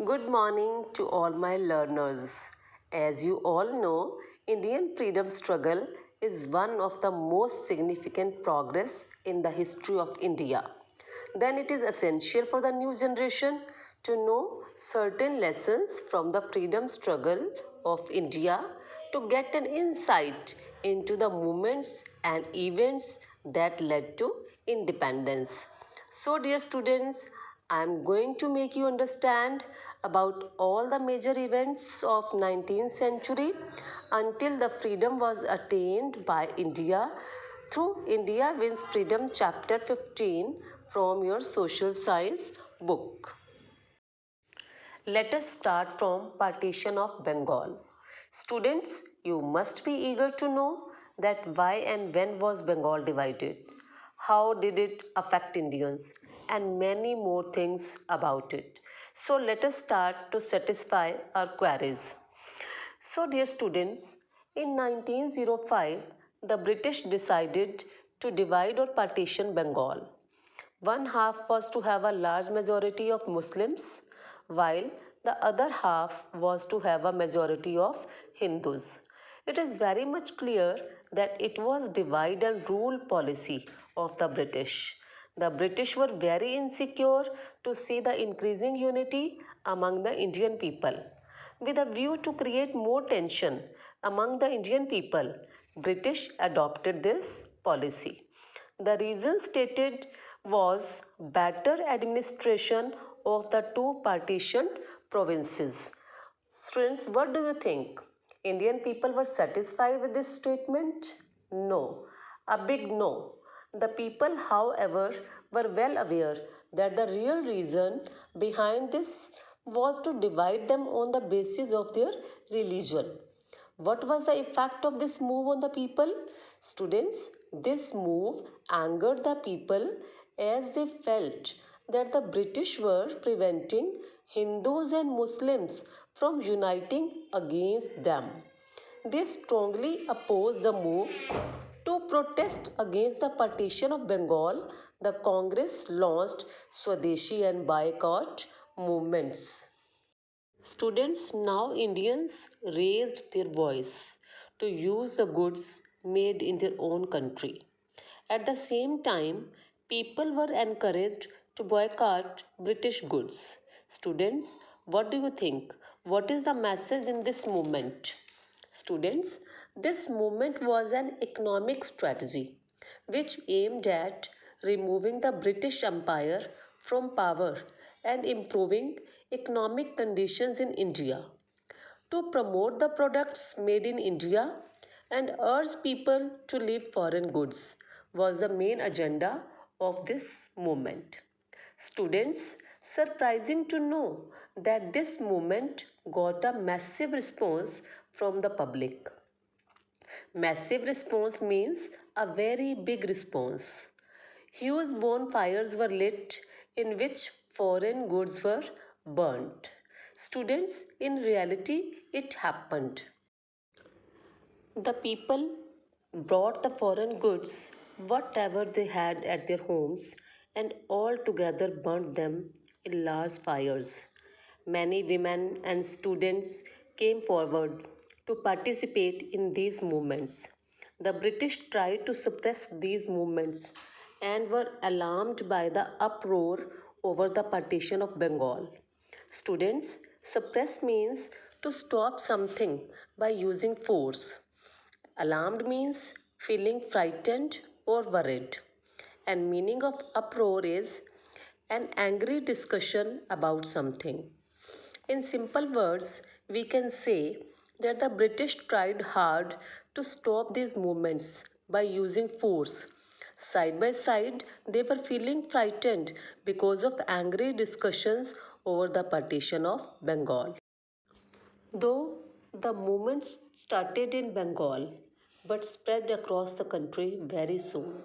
Good morning to all my learners. As you all know, Indian freedom struggle is one of the most significant progress in the history of India. Then it is essential for the new generation to know certain lessons from the freedom struggle of India to get an insight into the movements and events that led to independence. So, dear students, I am going to make you understand about all the major events of 19th century until the freedom was attained by India through India Wins Freedom chapter 15 from your social science book. Let us start from partition of Bengal. Students, you must be eager to know that why and when was Bengal divided, how did it affect Indians, and many more things about it. So let us start to satisfy our queries. So dear students, in 1905, the British decided to divide or partition Bengal. One half was to have a large majority of Muslims, while the other half was to have a majority of Hindus. It is very much clear that it was divide and rule policy of the British. The British were very insecure to see the increasing unity among the Indian people. With a view to create more tension among the Indian people, British adopted this policy. The reason stated was better administration of the two partitioned provinces. Students, what do you think? Indian people were satisfied with this statement? No. A big no. The people, however, were well aware that the real reason behind this was to divide them on the basis of their religion. What was the effect of this move on the people? Students, this move angered the people as they felt that the British were preventing Hindus and Muslims from uniting against them. They strongly opposed the move. To protest against the partition of Bengal, the Congress launched Swadeshi and boycott movements. Students, now Indians raised their voice to use the goods made in their own country. At the same time, people were encouraged to boycott British goods. Students, what do you think? What is the message in this movement? Students, this movement was an economic strategy which aimed at removing the British Empire from power and improving economic conditions in India. To promote the products made in India and urge people to leave foreign goods was the main agenda of this movement. Students, surprising to know that this movement got a massive response from the public. Massive response means a very big response. Huge bonfires were lit in which foreign goods were burnt. Students, in reality, it happened. The people brought the foreign goods, whatever they had at their homes, and all together burnt them in large fires. Many women and students came forward to participate in these movements. The British tried to suppress these movements and were alarmed by the uproar over the partition of Bengal. Students, suppress means to stop something by using force. Alarmed means feeling frightened or worried. And meaning of uproar is an angry discussion about something. In simple words, we can say that the British tried hard to stop these movements by using force. Side by side, they were feeling frightened because of angry discussions over the partition of Bengal. Though the movement started in Bengal but spread across the country very soon.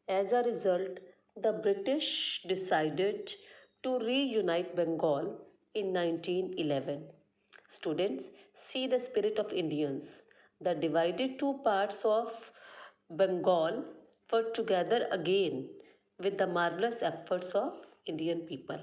As a result, the British decided to reunite Bengal in 1911. Students, see the spirit of Indians. The divided two parts of Bengal were together again with the marvelous efforts of Indian people.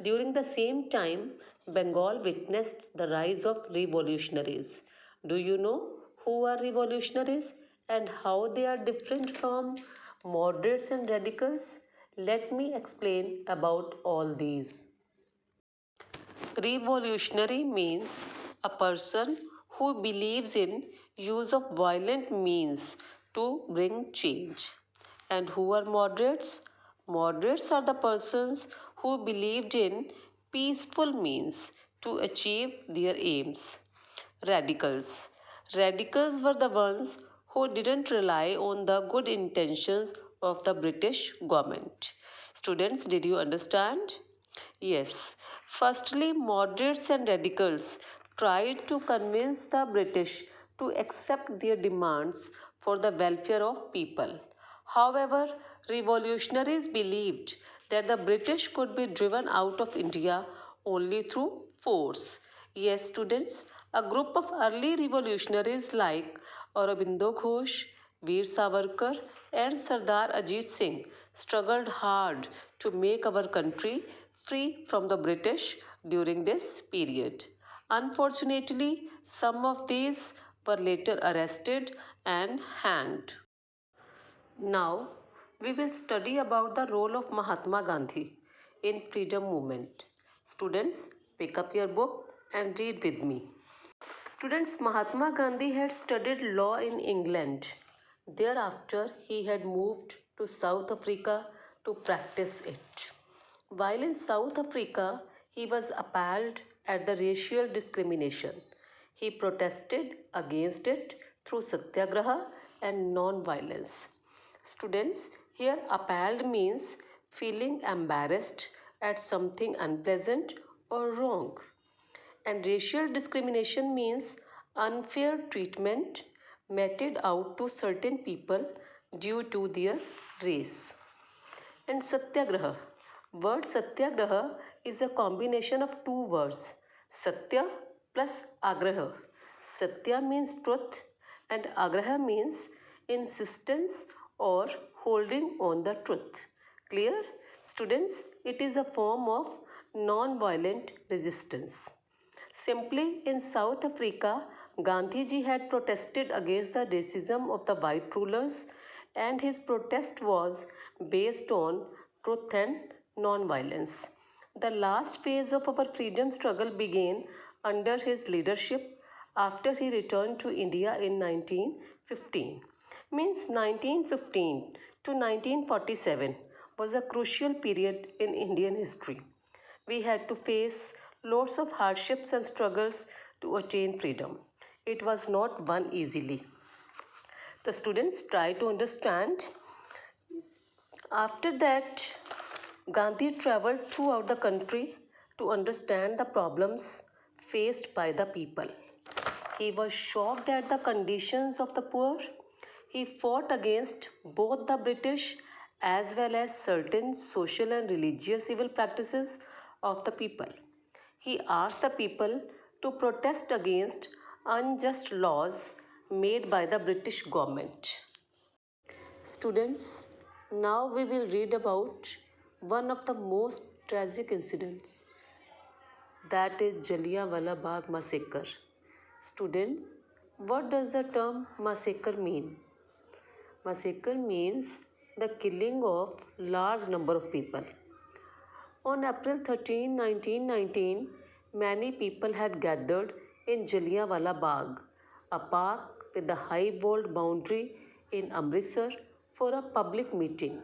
During the same time, Bengal witnessed the rise of revolutionaries. Do you know who are revolutionaries and how they are different from moderates and radicals? Let me explain about all these. Revolutionary means a person who believes in use of violent means to bring change. And who are moderates? Moderates are the persons who believed in peaceful means to achieve their aims. Radicals. Radicals were the ones who didn't rely on the good intentions of the British government. Students, did you understand? Yes. Firstly, moderates and radicals tried to convince the British to accept their demands for the welfare of people. However, revolutionaries believed that the British could be driven out of India only through force. Yes, students, a group of early revolutionaries like Aurobindo Ghosh, Veer Savarkar, and Sardar Ajit Singh struggled hard to make our country free from the British during this period. Unfortunately, some of these were later arrested and hanged. Now, we will study about the role of Mahatma Gandhi in freedom movement. Students, pick up your book and read with me. Students, Mahatma Gandhi had studied law in England. Thereafter, he had moved to South Africa to practice it. While in South Africa, he was appalled at the racial discrimination. He protested against it through satyagraha and non-violence. Students, here appalled means feeling embarrassed at something unpleasant or wrong. And racial discrimination means unfair treatment meted out to certain people due to their race. And satyagraha. Word satyagraha is a combination of two words, satya plus agraha. Satya means truth and agraha means insistence or holding on the truth. Clear? Students, it is a form of non-violent resistance. Simply, in South Africa, Gandhiji had protested against the racism of the white rulers, and his protest was based on truth and non-violence. The last phase of our freedom struggle began under his leadership after he returned to India in 1915. Means 1915 to 1947 was a crucial period in Indian history. We had to face lots of hardships and struggles to attain freedom. It was not won easily. The students try to understand. After that, Gandhi traveled throughout the country to understand the problems faced by the people. He was shocked at the conditions of the poor. He fought against both the British as well as certain social and religious evil practices of the people. He asked the people to protest against unjust laws made by the British government. Students, now we will read about one of the most tragic incidents, that is Jallianwala Bagh massacre. Students, what does the term massacre mean? Massacre means the killing of large number of people. On April 13, 1919, many people had gathered in Jallianwala Bagh, a park with a high-walled boundary in Amritsar, for a public meeting.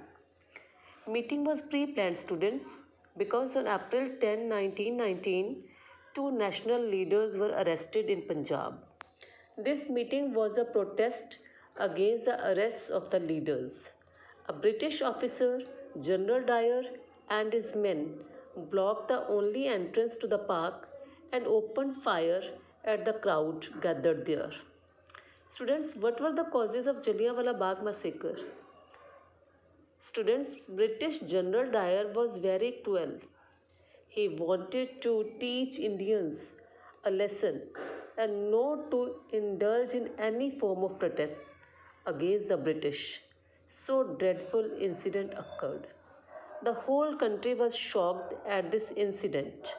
Meeting was pre-planned, students, because on April 10, 1919, two national leaders were arrested in Punjab. This meeting was a protest against the arrests of the leaders. A British officer, General Dyer, and his men blocked the only entrance to the park and opened fire at the crowd gathered there. Students, what were the causes of Jallianwala Bagh massacre? Students, British General Dyer was very cruel. He wanted to teach Indians a lesson and not to indulge in any form of protest against the British. So dreadful incident occurred. The whole country was shocked at this incident.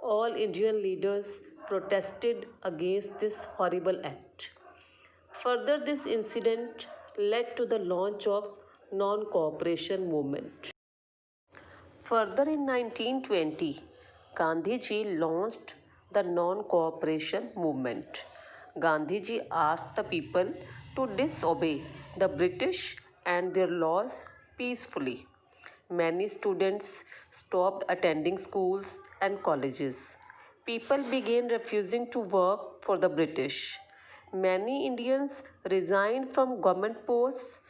All Indian leaders protested against this horrible act. Further, this incident led to the launch of non-cooperation movement. Further, in 1920, Gandhiji launched the non-cooperation movement. Gandhiji asked the people to disobey the British and their laws peacefully. Many students stopped attending schools and colleges. People began refusing to work for the British. Many Indians resigned from government posts.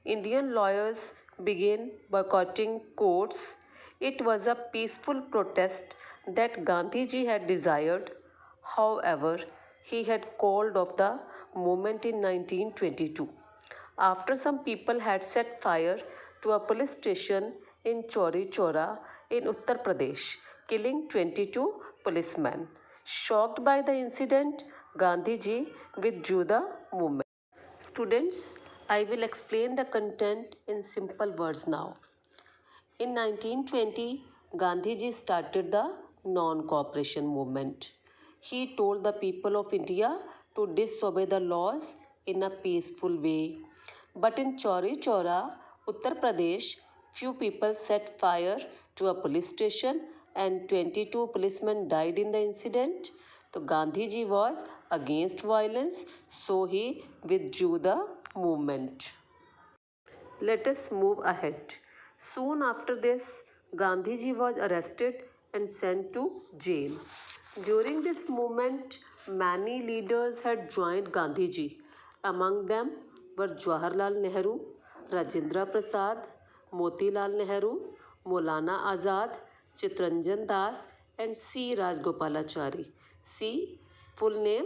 Indian lawyers began boycotting courts. It was a peaceful protest that Gandhiji had desired. However, he had called off the movement in 1922 after some people had set fire to a police station in Chauri Chaura in Uttar Pradesh, killing 22 policemen. Shocked by the incident, Gandhiji withdrew the movement. Students, I will explain the content in simple words now. In 1920, Gandhiji started the non-cooperation movement. He told the people of India to disobey the laws in a peaceful way. But in Chauri Chaura, Uttar Pradesh, few people set fire to a police station and 22 policemen died in the incident. So Gandhiji was against violence, so he withdrew the movement. Let us move ahead. Soon after this, Gandhiji was arrested and sent to jail. During this movement, many leaders had joined Gandhiji. Among them were Jawaharlal Nehru, Rajendra Prasad, Motilal Nehru, Maulana Azad, Chitranjan Das, and C. Rajgopalachari. C. Full name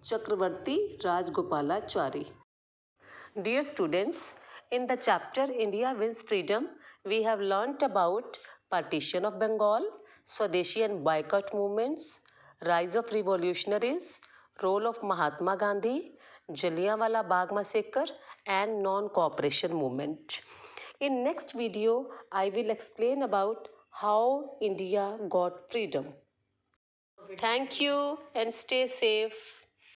Chakravarti Rajgopalachari. Dear students, in the chapter India Wins Freedom, we have learnt about partition of Bengal, Swadeshi and boycott movements, rise of revolutionaries, role of Mahatma Gandhi, Jallianwala Bagh massacre and non-cooperation movement. In next video, I will explain about how India got freedom. Thank you and stay safe.